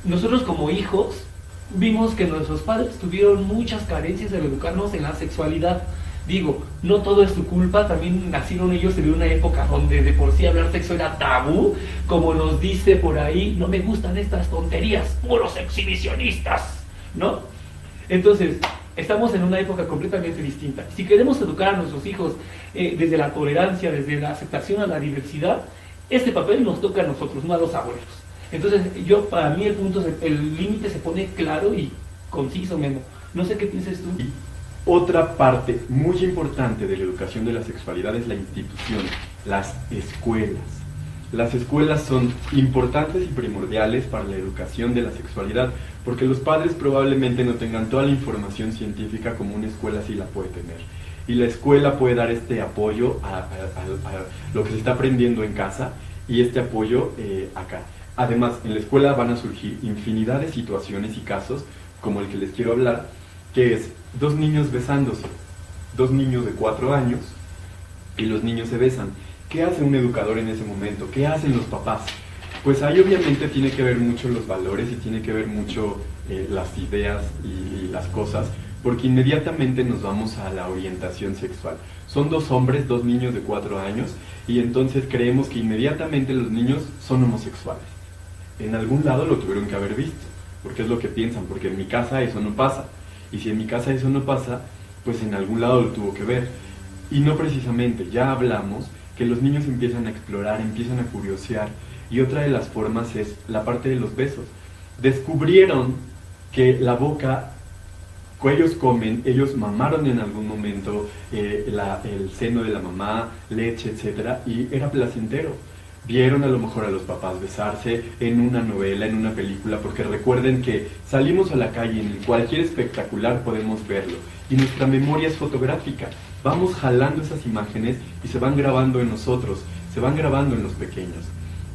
Nosotros como hijos vimos que nuestros padres tuvieron muchas carencias al educarnos en la sexualidad. Digo, no todo es su culpa, también nacieron ellos en una época donde de por sí hablar sexo era tabú, como nos dice por ahí, no me gustan estas tonterías, puros exhibicionistas, ¿no? Entonces, estamos en una época completamente distinta. Si queremos educar a nuestros hijos desde la tolerancia, desde la aceptación a la diversidad, este papel nos toca a nosotros, no a los abuelos. Entonces, para mí el límite se pone claro y conciso, Memo. No sé qué piensas tú. Otra parte muy importante de la educación de la sexualidad es la institución, las escuelas. Las escuelas son importantes y primordiales para la educación de la sexualidad, porque los padres probablemente no tengan toda la información científica como una escuela sí la puede tener. Y la escuela puede dar este apoyo a lo que se está aprendiendo en casa y este apoyo acá. Además, en la escuela van a surgir infinidad de situaciones y casos, como el que les quiero hablar, que es dos niños besándose, dos niños de 4 años, y los niños se besan. ¿Qué hace un educador en ese momento? ¿Qué hacen los papás? Pues ahí obviamente tiene que ver mucho los valores y tiene que ver mucho las ideas y las cosas, porque inmediatamente nos vamos a la orientación sexual. Son dos hombres, dos niños de 4 años, y entonces creemos que inmediatamente los niños son homosexuales. En algún lado lo tuvieron que haber visto, porque es lo que piensan, porque en mi casa eso no pasa. Y si en mi casa eso no pasa, pues en algún lado lo tuvo que ver. Y no precisamente, ya hablamos que los niños empiezan a explorar, empiezan a curiosear. Y otra de las formas es la parte de los besos. Descubrieron que la boca que ellos comen, ellos mamaron en algún momento el seno de la mamá, leche, etc. Y era placentero. Vieron a lo mejor a los papás besarse en una novela, en una película, porque recuerden que salimos a la calle en cualquier espectacular podemos verlo, y nuestra memoria es fotográfica, vamos jalando esas imágenes y se van grabando en nosotros, se van grabando en los pequeños,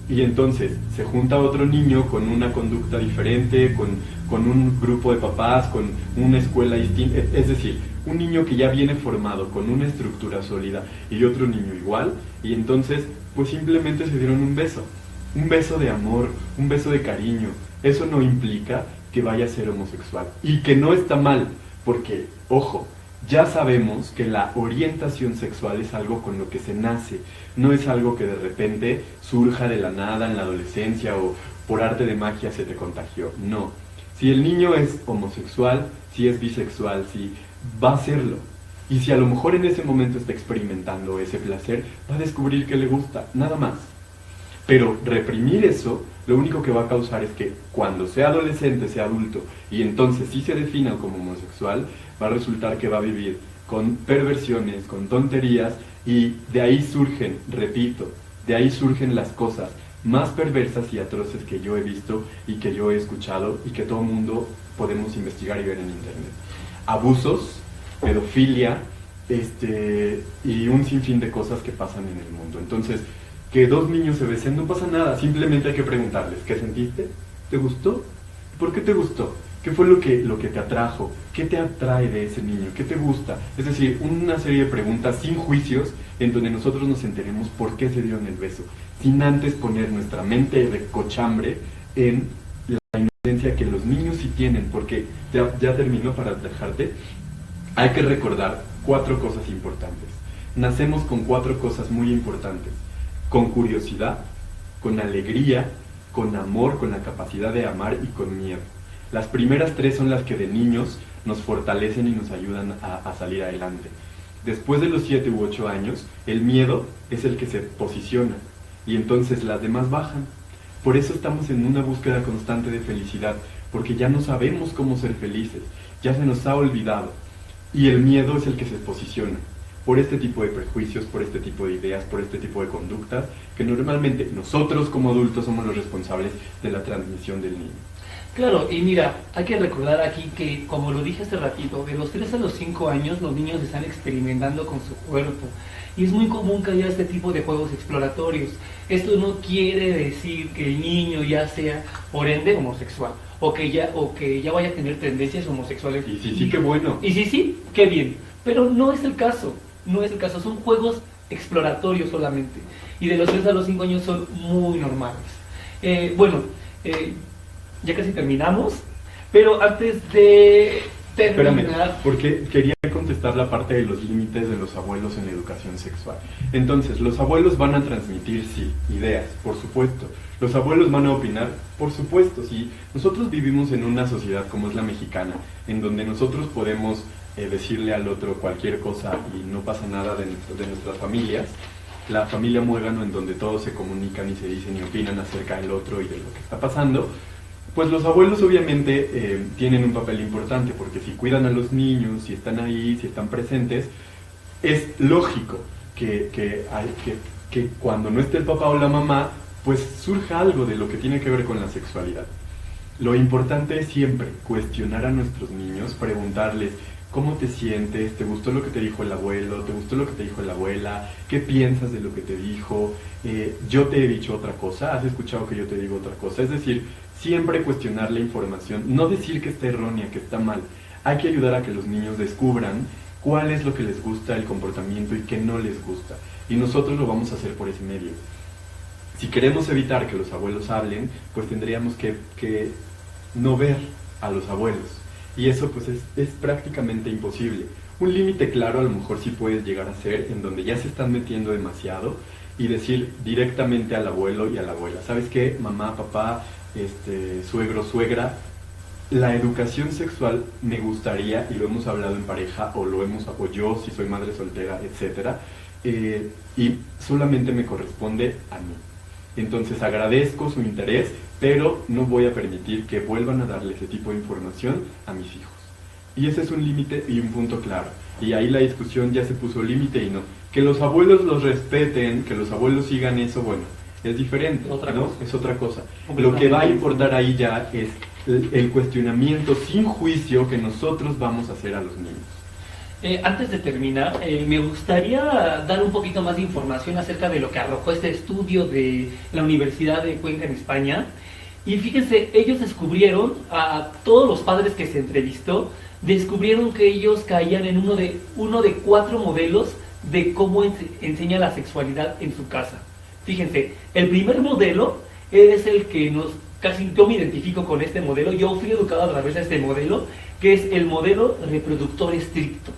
y entonces se junta otro niño con una conducta diferente, con un grupo de papás, con una escuela distinta, es decir, un niño que ya viene formado con una estructura sólida y otro niño igual, y entonces pues simplemente se dieron un beso de amor, un beso de cariño. Eso no implica que vaya a ser homosexual, y que no está mal, porque, ojo, ya sabemos que la orientación sexual es algo con lo que se nace, no es algo que de repente surja de la nada en la adolescencia o por arte de magia se te contagió, no. Si el niño es homosexual, si es bisexual, si va a serlo. Y si a lo mejor en ese momento está experimentando ese placer, va a descubrir que le gusta, nada más. Pero reprimir eso, lo único que va a causar es que cuando sea adolescente, sea adulto, y entonces sí se defina como homosexual, va a resultar que va a vivir con perversiones, con tonterías, y de ahí surgen, repito, de ahí surgen las cosas más perversas y atroces que yo he visto y que yo he escuchado y que todo el mundo podemos investigar y ver en internet. Abusos, pedofilia, y un sinfín de cosas que pasan en el mundo. Entonces, que dos niños se besen no pasa nada, simplemente hay que preguntarles, ¿qué sentiste? ¿Te gustó? ¿Por qué te gustó? ¿Qué fue lo que te atrajo? ¿Qué te atrae de ese niño? ¿Qué te gusta? Es decir, una serie de preguntas sin juicios en donde nosotros nos enteremos por qué se dieron el beso, sin antes poner nuestra mente de cochambre en la inocencia que los niños sí tienen, porque ya termino para dejarte. Hay que recordar 4 cosas importantes. Nacemos con 4 cosas muy importantes: con curiosidad, con alegría, con amor, con la capacidad de amar y con miedo. Las primeras 3 son las que de niños nos fortalecen y nos ayudan a salir adelante. Después de los 7 u 8 años, el miedo es el que se posiciona y entonces las demás bajan. Por eso estamos en una búsqueda constante de felicidad, porque ya no sabemos cómo ser felices, ya se nos ha olvidado. Y el miedo es el que se posiciona por este tipo de prejuicios, por este tipo de ideas, por este tipo de conductas, que normalmente nosotros como adultos somos los responsables de la transmisión del niño. Claro, y mira, hay que recordar aquí que, como lo dije hace ratito, de los 3 a los 5 años los niños están experimentando con su cuerpo. Y es muy común que haya este tipo de juegos exploratorios. Esto no quiere decir que el niño ya sea, por ende, homosexual, o que ya vaya a tener tendencias homosexuales. Y sí, qué bueno. Y sí, qué bien. Pero no es el caso, no es el caso. Son juegos exploratorios solamente. Y de los 3 a los 5 años son muy normales. Ya casi terminamos, pero antes de terminar... Espérame, porque quería contestar la parte de los límites de los abuelos en la educación sexual. Entonces, los abuelos van a transmitir, sí, ideas, por supuesto. Los abuelos van a opinar, por supuesto, sí. Nosotros vivimos en una sociedad como es la mexicana, en donde nosotros podemos decirle al otro cualquier cosa y no pasa nada de nuestras familias. La familia muégano, en donde todos se comunican y se dicen y opinan acerca del otro y de lo que está pasando. Pues los abuelos obviamente tienen un papel importante, porque si cuidan a los niños, si están ahí, si están presentes, es lógico que cuando no esté el papá o la mamá, pues surja algo de lo que tiene que ver con la sexualidad. Lo importante es siempre cuestionar a nuestros niños, preguntarles: ¿cómo te sientes? ¿Te gustó lo que te dijo el abuelo? ¿Te gustó lo que te dijo la abuela? ¿Qué piensas de lo que te dijo? ¿Yo te he dicho otra cosa? ¿Has escuchado que yo te digo otra cosa? Es decir, siempre cuestionar la información, no decir que está errónea, que está mal. Hay que ayudar a que los niños descubran cuál es lo que les gusta, el comportamiento y qué no les gusta. Y nosotros lo vamos a hacer por ese medio. Si queremos evitar que los abuelos hablen, pues tendríamos que no ver a los abuelos. Y eso pues es prácticamente imposible. Un límite claro a lo mejor sí puedes llegar a ser en donde ya se están metiendo demasiado y decir directamente al abuelo y a la abuela: ¿sabes qué, mamá, papá, suegro, suegra? La educación sexual me gustaría, y lo hemos hablado en pareja, o yo si soy madre soltera, etcétera, y solamente me corresponde a mí. Entonces agradezco su interés, pero no voy a permitir que vuelvan a darle ese tipo de información a mis hijos. Y ese es un límite y un punto claro. Y ahí la discusión ya se puso límite y no. Que los abuelos los respeten, que los abuelos sigan eso, bueno, es diferente, ¿no? Es otra cosa. Lo que va a importar ahí ya es el cuestionamiento sin juicio que nosotros vamos a hacer a los niños. Antes de terminar, me gustaría dar un poquito más de información acerca de lo que arrojó este estudio de la Universidad de Cuenca en España. Y fíjense, ellos descubrieron, a todos los padres que se entrevistó, descubrieron que ellos caían en uno de 4 modelos de cómo enseña la sexualidad en su casa. Fíjense, el primer modelo es el que casi yo me identifico con este modelo. Yo fui educado a través de este modelo, que es el modelo reproductor estricto,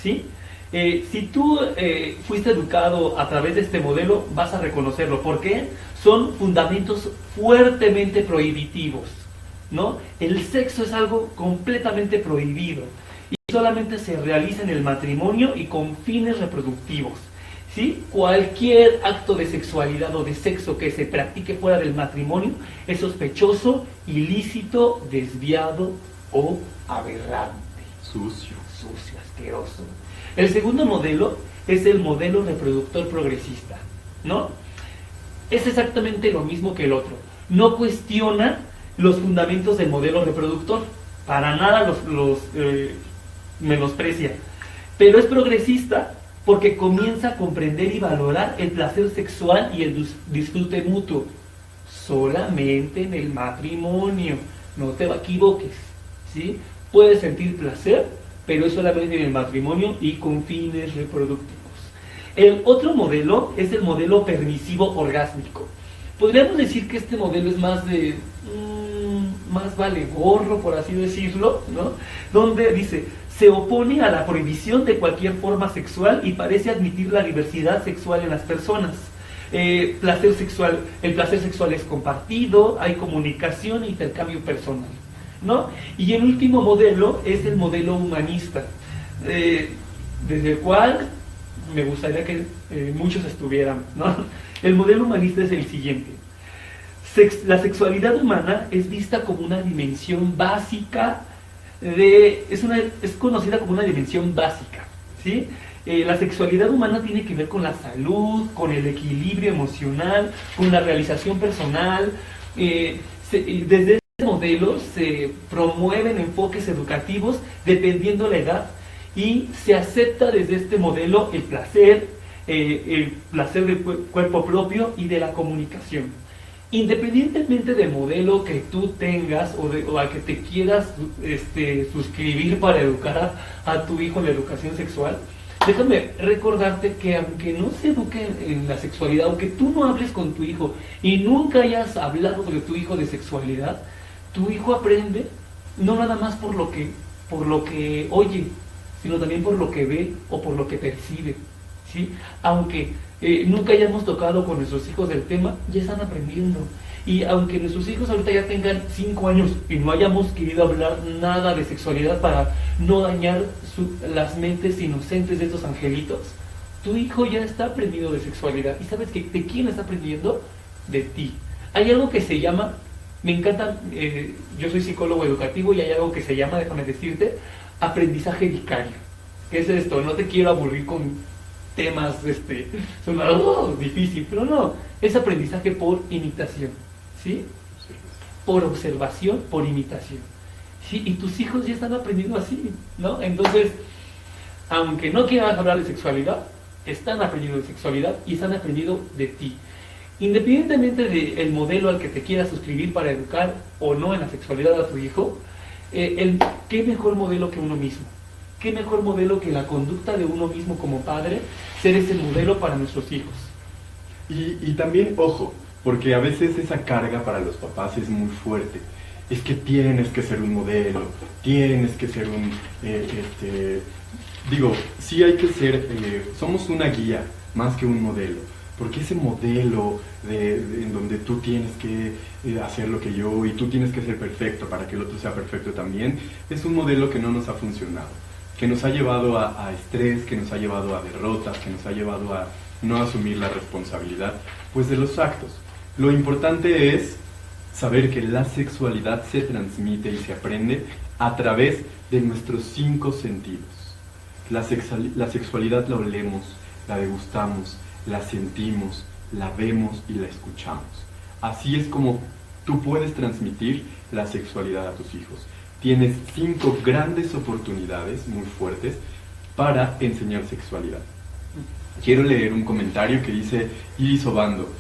¿sí? Si tú fuiste educado a través de este modelo, vas a reconocerlo. ¿Por qué? Son fundamentos fuertemente prohibitivos, ¿no? El sexo es algo completamente prohibido y solamente se realiza en el matrimonio y con fines reproductivos, ¿sí? Cualquier acto de sexualidad o de sexo que se practique fuera del matrimonio es sospechoso, ilícito, desviado o aberrante. Sucio, asqueroso. El segundo modelo es el modelo reproductor progresista, ¿no? Es exactamente lo mismo que el otro. No cuestiona los fundamentos del modelo reproductor, para nada los menosprecia, pero es progresista porque comienza a comprender y valorar el placer sexual y el disfrute mutuo solamente en el matrimonio. No te equivoques, ¿sí? Puedes sentir placer, pero es solamente en el matrimonio y con fines reproductivos. El otro modelo es el modelo permisivo orgásmico. Podríamos decir que este modelo es más vale gorro, por así decirlo, ¿no? Donde dice: se opone a la prohibición de cualquier forma sexual y parece admitir la diversidad sexual en las personas. El placer sexual es compartido, hay comunicación e intercambio personal, ¿no? Y el último modelo es el modelo humanista, desde el cual me gustaría que muchos estuvieran, ¿no? El modelo humanista es el siguiente: La sexualidad humana es vista como una dimensión básica, es conocida como una dimensión básica, ¿sí? La sexualidad humana tiene que ver con la salud, con el equilibrio emocional, con la realización personal. Desde este modelo se promueven enfoques educativos dependiendo la edad y se acepta desde este modelo el placer del cuerpo propio y de la comunicación. Independientemente del modelo que tú tengas o al que te quieras suscribir para educar a tu hijo en la educación sexual, déjame recordarte que aunque no se eduque en la sexualidad, aunque tú no hables con tu hijo y nunca hayas hablado sobre tu hijo de sexualidad, tu hijo aprende no nada más por lo que oye, sino también por lo que ve o por lo que percibe, ¿sí? Aunque nunca hayamos tocado con nuestros hijos del tema, ya están aprendiendo. Y aunque nuestros hijos ahorita ya tengan 5 años y no hayamos querido hablar nada de sexualidad para no dañar las mentes inocentes de estos angelitos, tu hijo ya está aprendiendo de sexualidad. ¿Y sabes de quién está aprendiendo? De ti. Hay algo que se llama, me encanta, yo soy psicólogo educativo y hay algo que se llama, déjame decirte, aprendizaje vicario. ¿Qué es esto? No te quiero aburrir con temas, son algo difícil, pero no, es aprendizaje por imitación, ¿sí? Por observación, por imitación, ¿sí? Y tus hijos ya están aprendiendo así, ¿no? Entonces, aunque no quieras hablar de sexualidad, están aprendiendo de sexualidad y están aprendiendo de ti. Independientemente del modelo al que te quieras suscribir para educar o no en la sexualidad a tu hijo, ¿qué mejor modelo que uno mismo? ¿Qué mejor modelo que la conducta de uno mismo como padre, ser ese modelo para nuestros hijos? Y también, ojo, porque a veces esa carga para los papás es muy fuerte. Es que tienes que ser un modelo, tienes que ser digo, sí hay que ser, somos una guía más que un modelo. Porque ese modelo en donde tú tienes que hacer lo que yo y tú tienes que ser perfecto para que el otro sea perfecto también, es un modelo que no nos ha funcionado, que nos ha llevado a estrés, que nos ha llevado a derrotas, que nos ha llevado a no asumir la responsabilidad pues de los actos. Lo importante es saber que la sexualidad se transmite y se aprende a través de nuestros 5 sentidos. La sexualidad la olemos, la degustamos, la sentimos, la vemos y la escuchamos. Así es como tú puedes transmitir la sexualidad a tus hijos. Tienes 5 grandes oportunidades muy fuertes para enseñar sexualidad. Quiero leer un comentario que dice Iris Obando.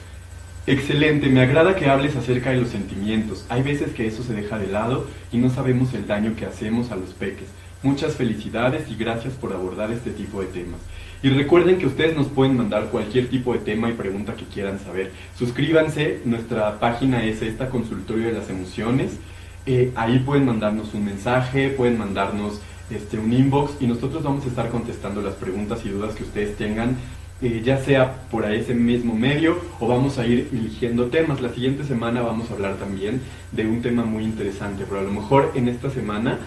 Excelente, me agrada que hables acerca de los sentimientos. Hay veces que eso se deja de lado y no sabemos el daño que hacemos a los peques. Muchas felicidades y gracias por abordar este tipo de temas. Y recuerden que ustedes nos pueden mandar cualquier tipo de tema y pregunta que quieran saber. Suscríbanse, nuestra página es esta, Consultorio de las Emociones. Ahí pueden mandarnos un mensaje, pueden mandarnos un inbox y nosotros vamos a estar contestando las preguntas y dudas que ustedes tengan, ya sea por ese mismo medio o vamos a ir eligiendo temas. La siguiente semana vamos a hablar también de un tema muy interesante, pero a lo mejor en esta semana,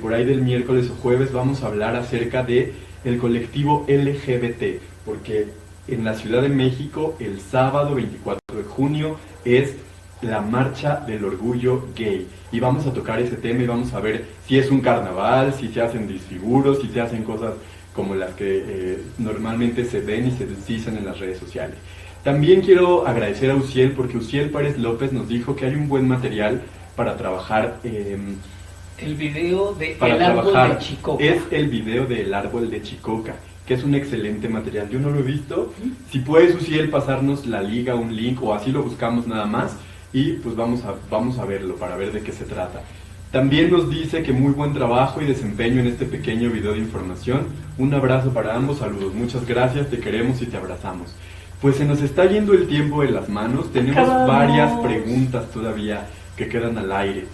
por ahí del miércoles o jueves, vamos a hablar acerca de el colectivo LGBT, porque en la Ciudad de México el sábado 24 de junio es la marcha del orgullo gay y vamos a tocar ese tema y vamos a ver si es un carnaval, si se hacen disfiguros, si se hacen cosas como las que normalmente se ven y se dicen en las redes sociales. También quiero agradecer a Uciel, porque Uciel Párez López nos dijo que hay un buen material para trabajar. El video de El Árbol de Chicoca. Es el video de El Árbol de Chicoca, que es un excelente material. Yo no lo he visto. Si puedes, Uciel, pasarnos la liga, un link, o así lo buscamos nada más, y pues vamos a verlo para ver de qué se trata. También nos dice que muy buen trabajo y desempeño en este pequeño video de información. Un abrazo para ambos, saludos, muchas gracias, te queremos y te abrazamos. Pues se nos está yendo el tiempo de las manos, tenemos varias preguntas todavía que quedan al aire.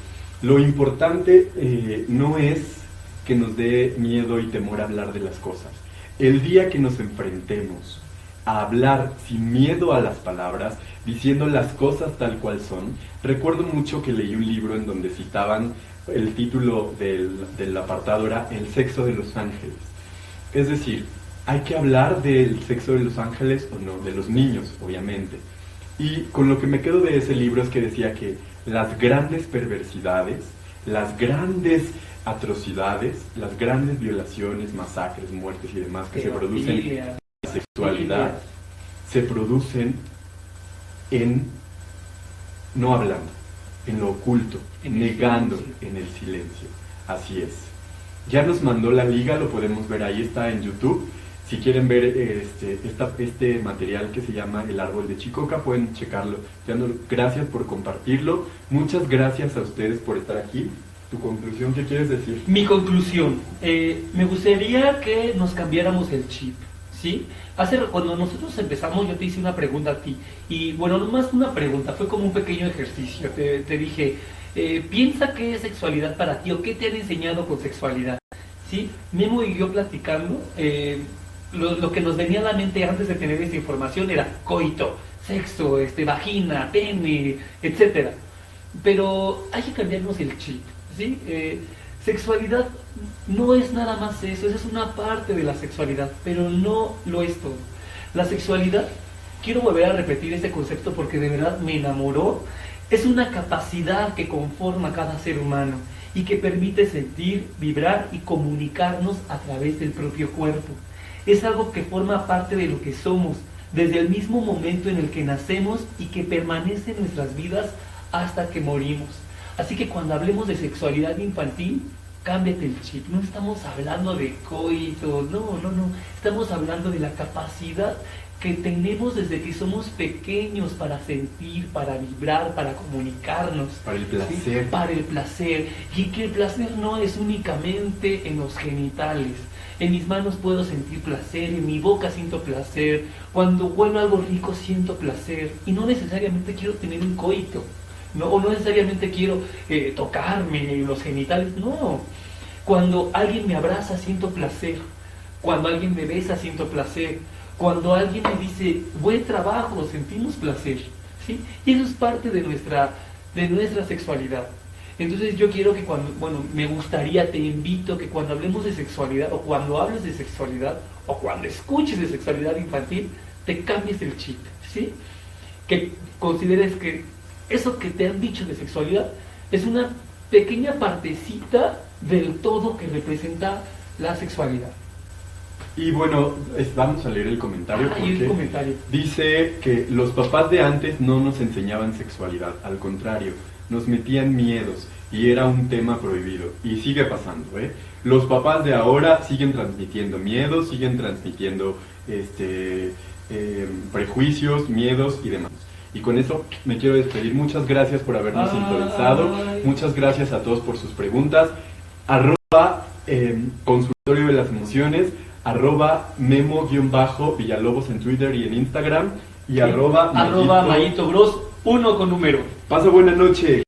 Lo importante no es que nos dé miedo y temor a hablar de las cosas. El día que nos enfrentemos a hablar sin miedo a las palabras, diciendo las cosas tal cual son. Recuerdo mucho que leí un libro en donde citaban el título del apartado era El sexo de los ángeles. Es decir, hay que hablar del sexo de los ángeles o no, de los niños, obviamente. Y con lo que me quedo de ese libro es que decía que las grandes perversidades, las grandes atrocidades, las grandes violaciones, masacres, muertes y demás que se producen en la sexualidad, se producen en no hablando, en lo oculto, negando en el silencio. Así es. Ya nos mandó la liga, lo podemos ver ahí, está en YouTube. Si quieren ver este material que se llama El Árbol de Chicoca, pueden checarlo. Gracias por compartirlo. Muchas gracias a ustedes por estar aquí. ¿Tu conclusión qué quieres decir? Mi conclusión, me gustaría que nos cambiáramos el chip, ¿sí? Cuando nosotros empezamos, yo te hice una pregunta a ti, y bueno, no más una pregunta, fue como un pequeño ejercicio. Te dije, piensa qué es sexualidad para ti, o qué te han enseñado con sexualidad, ¿sí? Memo y yo platicando, lo que nos venía a la mente antes de tener esta información era coito, sexo, vagina, pene, etcétera. Pero hay que cambiarnos el chip, ¿sí? Sexualidad no es nada más eso, esa es una parte de la sexualidad, pero no lo es todo. La sexualidad, quiero volver a repetir este concepto porque de verdad me enamoró, es una capacidad que conforma a cada ser humano y que permite sentir, vibrar y comunicarnos a través del propio cuerpo. Es algo que forma parte de lo que somos, desde el mismo momento en el que nacemos y que permanece en nuestras vidas hasta que morimos. Así que cuando hablemos de sexualidad infantil, cámbiate el chip. No estamos hablando de coito, no. Estamos hablando de la capacidad que tenemos desde que somos pequeños para sentir, para vibrar, para comunicarnos. Para el placer. ¿Sí? Para el placer. Y que el placer no es únicamente en los genitales. En mis manos puedo sentir placer, en mi boca siento placer, cuando huelo algo rico siento placer. Y no necesariamente quiero tener un coito, ¿no? O no necesariamente quiero tocarme los genitales, no. Cuando alguien me abraza siento placer, cuando alguien me besa siento placer, cuando alguien me dice buen trabajo sentimos placer, ¿sí? Y eso es parte de nuestra sexualidad. Entonces yo quiero que me gustaría, te invito que cuando hablemos de sexualidad, o cuando hables de sexualidad, o cuando escuches de sexualidad infantil, te cambies el chip, ¿sí? Que consideres que eso que te han dicho de sexualidad es una pequeña partecita del todo que representa la sexualidad. Y bueno, vamos a leer el comentario. El comentario dice que los papás de antes no nos enseñaban sexualidad, al contrario, nos metían miedos y era un tema prohibido. Y sigue pasando, ¿eh? Los papás de ahora siguen transmitiendo miedos, siguen transmitiendo prejuicios, miedos y demás. Y con eso me quiero despedir. Muchas gracias por habernos sintonizado. Muchas gracias a todos por sus preguntas. @consultorio de las emociones, @memo_villalobos en Twitter y en Instagram, y @Mayito Mayito Bros, 1 con número. Pasa buena noche.